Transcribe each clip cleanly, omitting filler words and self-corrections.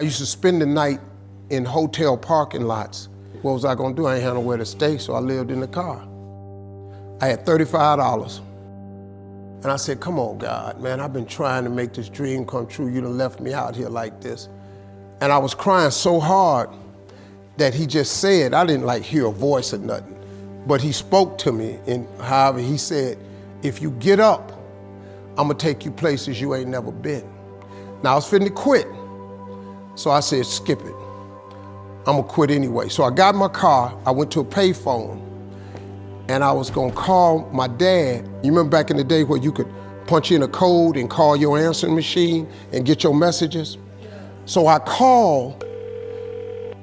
I used to spend the night in hotel parking lots. What was I gonna do? I ain't had nowhere to stay, so I lived in the car. I had $35. And I said, come on, God, man, I've been trying to make this dream come true. You done left me out here like this. And I was crying so hard that he just said, I didn't like hear a voice or nothing, but he spoke to me in Harvey. He said, if you get up, I'm gonna take you places you ain't never been. Now I was finna quit. So I said, skip it. I'm gonna quit anyway. So I got in my car, I went to a payphone, and I was gonna call my dad. You remember back in the day where you could punch in a code and call your answering machine and get your messages? So I called,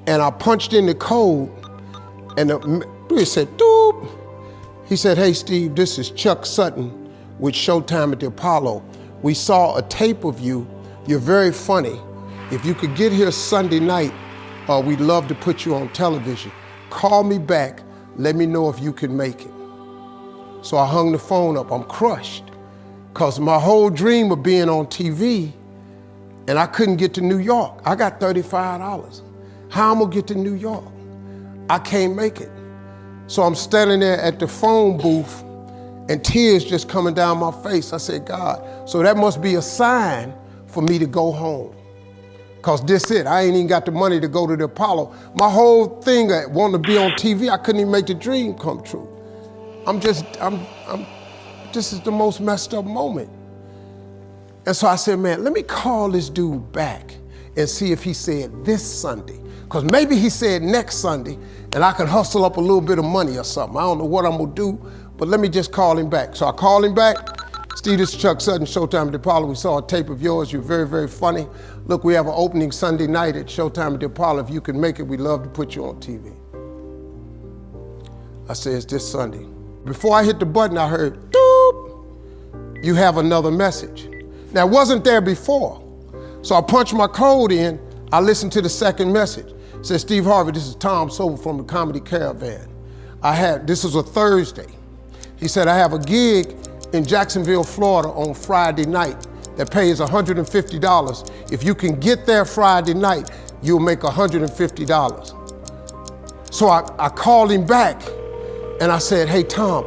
and I punched in the code, and it said, doop. He said, hey, Steve, this is Chuck Sutton with Showtime at the Apollo. We saw a tape of you. You're very funny. If you could get here Sunday night, we'd love to put you on television. Call me back, let me know if you can make it. So I hung the phone up, I'm crushed. Cause my whole dream of being on TV, and I couldn't get to New York. I got $35. How I'm gonna get to New York? I can't make it. So I'm standing there at the phone booth and tears just coming down my face. I said, God, so that must be a sign for me to go home. Cause this it, I ain't even got the money to go to the Apollo. My whole thing, wanting to be on TV, I couldn't even make the dream come true. This is the most messed up moment. And so I said, man, let me call this dude back and see if he said this Sunday. Cause maybe he said next Sunday and I can hustle up a little bit of money or something. I don't know what I'm gonna do, but let me just call him back. So I called him back. Steve, this is Chuck Sutton, Showtime at the Apollo. We saw a tape of yours. You're very, very funny. Look, we have an opening Sunday night at Showtime at the Apollo. If you can make it, we'd love to put you on TV. I said, it's this Sunday. Before I hit the button, I heard, doop, you have another message. Now, it wasn't there before. So I punched my code in. I listened to the second message. It said, Steve Harvey, this is Tom Sobel from the Comedy Caravan. This was a Thursday. He said, I have a gig in Jacksonville, Florida on Friday night that pays $150. If you can get there Friday night, you'll make $150. So I called him back and I said, hey Tom,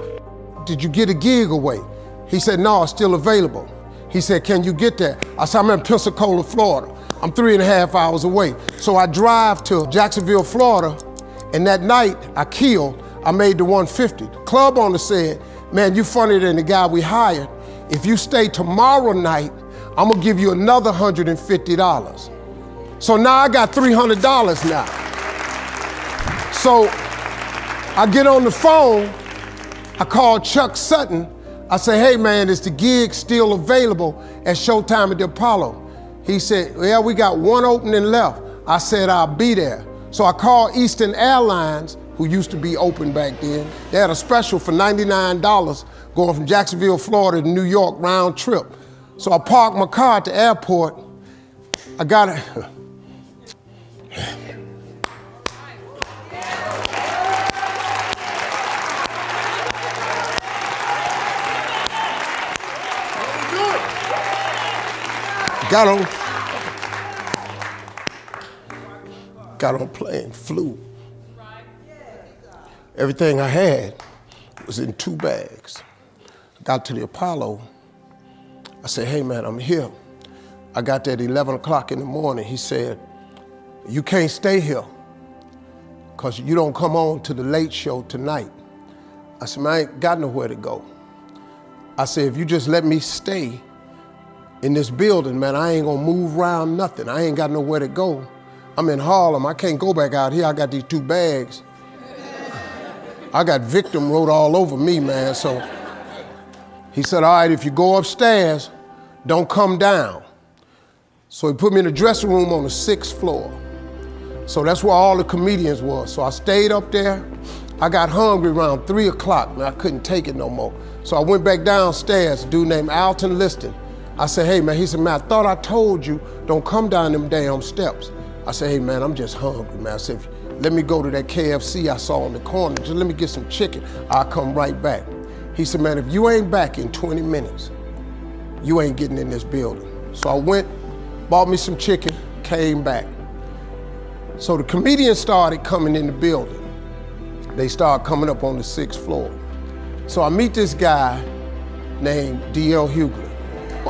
did you get a gig away? He said, no, it's still available. He said, can you get there? I said, I'm in Pensacola, Florida. I'm 3.5 hours away. So I drive to Jacksonville, Florida, and that night I made the 150. The club owner said, man, you funnier than the guy we hired. If you stay tomorrow night, I'm gonna give you another $150. So now I got $300 now. So I get on the phone, I call Chuck Sutton. I say, hey man, is the gig still available at Showtime at the Apollo? He said, yeah, we got one opening left. I said, I'll be there. So I called Eastern Airlines, who used to be open back then. They had a special for $99 going from Jacksonville, Florida to New York round trip. So I parked my car at the airport. I got it. Got on plane, flew. Everything I had was in 2 bags. Got to the Apollo. I said, hey man, I'm here. I got there at 11 o'clock in the morning. He said, you can't stay here because you don't come on to the late show tonight. I said, man, I ain't got nowhere to go. I said, if you just let me stay in this building, man, I ain't gonna move around nothing. I ain't got nowhere to go. I'm in Harlem, I can't go back out here. I got these 2 bags. I got victim wrote all over me, man. So he said, all right, if you go upstairs, don't come down. So he put me in the dressing room on the 6th floor. So that's where all the comedians was. So I stayed up there. I got hungry around 3 o'clock, and I couldn't take it no more. So I went back downstairs, a dude named Alton Liston. I said, hey man, he said, man, I thought I told you, don't come down them damn steps. I said, hey man, I'm just hungry, man. I said, let me go to that KFC I saw on the corner. Just let me get some chicken. I'll come right back. He said, man, if you ain't back in 20 minutes, you ain't getting in this building. So I went, bought me some chicken, came back. So the comedians started coming in the building. They started coming up on the 6th floor. So I meet this guy named D.L. Hughley.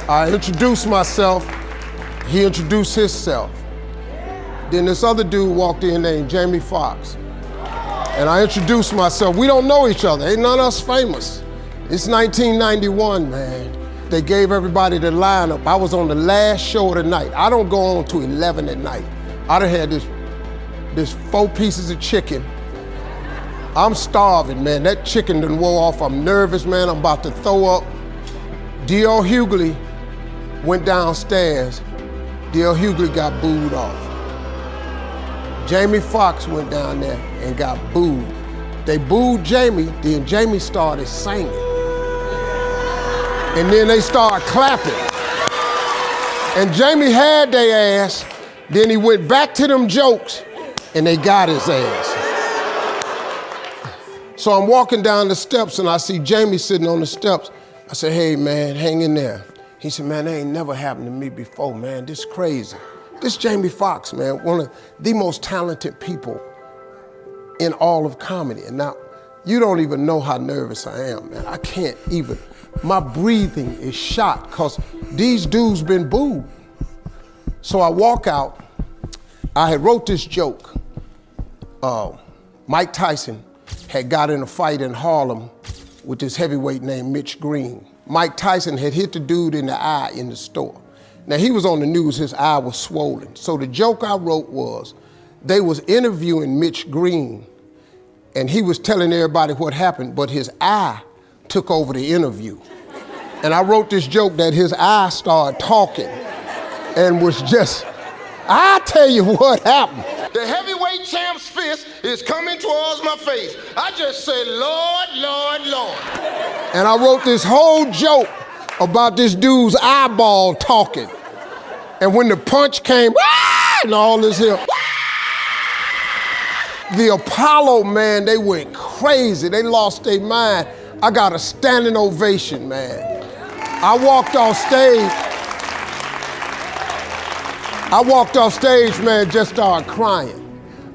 I introduced myself, he introduced himself. Then this other dude walked in named Jamie Foxx. And I introduced myself. We don't know each other, ain't none of us famous. It's 1991, man. They gave everybody the lineup. I was on the last show of the night. I don't go on to 11 at night. I done had this 4 pieces of chicken. I'm starving, man. That chicken done wore off. I'm nervous, man. I'm about to throw up. D.L. Hughley went downstairs. D.L. Hughley got booed off. Jamie Foxx went down there and got booed. They booed Jamie, then Jamie started singing. And then they started clapping. And Jamie had their ass, then he went back to them jokes and they got his ass. So I'm walking down the steps and I see Jamie sitting on the steps. I said, hey man, hang in there. He said, man, that ain't never happened to me before, man. This is crazy. This Jamie Foxx, man, one of the most talented people in all of comedy. And now, you don't even know how nervous I am, man. I can't even, my breathing is shot because these dudes been booed. So I walk out, I had wrote this joke. Mike Tyson had got in a fight in Harlem with this heavyweight named Mitch Green. Mike Tyson had hit the dude in the eye in the store. Now he was on the news, his eye was swollen. So the joke I wrote was, they was interviewing Mitch Green and he was telling everybody what happened, but his eye took over the interview. And I wrote this joke that his eye started talking and was just, I tell you what happened. The heavyweight champ's fist is coming towards my face. I just said, Lord, Lord, Lord. And I wrote this whole joke about this dude's eyeball talking. And when the punch came, and all this here. The Apollo, man, they went crazy. They lost their mind. I got a standing ovation, man. I walked off stage, man, just started crying.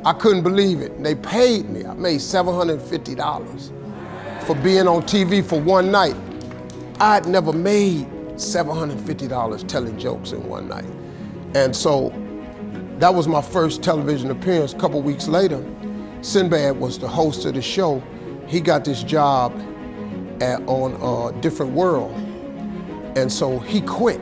I couldn't believe it. They paid me. I made $750 for being on TV for one night. I'd never made $750 telling jokes in one night. And so that was my first television appearance. A couple weeks later, Sinbad was the host of the show. He got this job on Different World. And so he quit.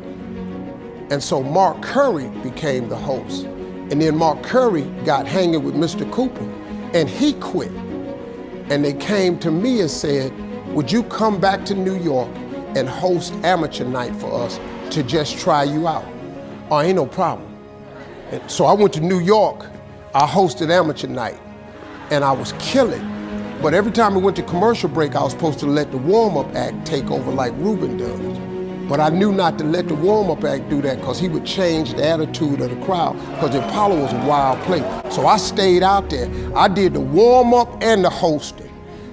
And so Mark Curry became the host. And then Mark Curry got hanging with Mr. Cooper and he quit. And they came to me and said, would you come back to New York and host amateur night for us to just try you out? Oh, ain't no problem. And so I went to New York, I hosted amateur night and I was killing. But every time we went to commercial break, I was supposed to let the warm-up act take over like Ruben does. But I knew not to let the warm-up act do that because he would change the attitude of the crowd because the Apollo was a wild place. So I stayed out there. I did the warm-up and the hosting.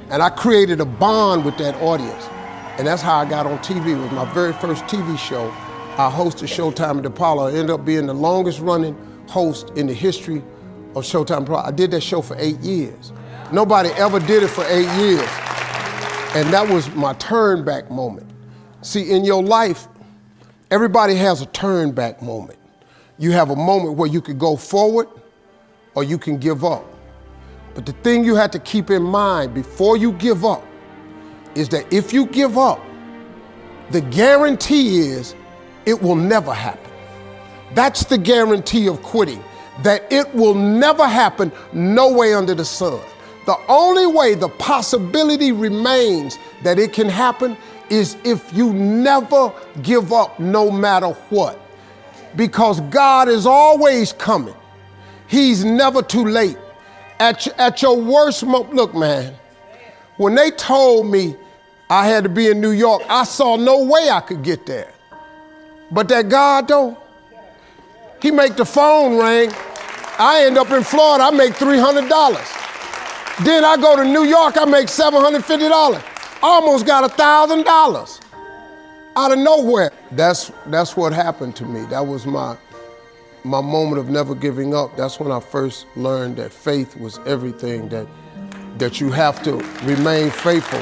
And I created a bond with that audience. And that's how I got on TV. It was my very first TV show. I hosted Showtime at the Apollo. I ended up being the longest running host in the history of Showtime Apollo. I did that show for 8 years. Nobody ever did it for 8 years. And that was my turn back moment. See, in your life, everybody has a turn back moment. You have a moment where you could go forward or you can give up. But the thing you have to keep in mind before you give up is that if you give up, the guarantee is it will never happen. That's the guarantee of quitting, that it will never happen, no way under the sun. The only way the possibility remains that it can happen is if you never give up no matter what. Because God is always coming. He's never too late. At your worst moment, look man, when they told me I had to be in New York, I saw no way I could get there. But that God though, he make the phone ring. I end up in Florida, I make $300. Then I go to New York, I make $750. Almost got $1,000 out of nowhere. That's what happened to me. That was my my moment of never giving up, that's when I first learned that faith was everything, that you have to remain faithful.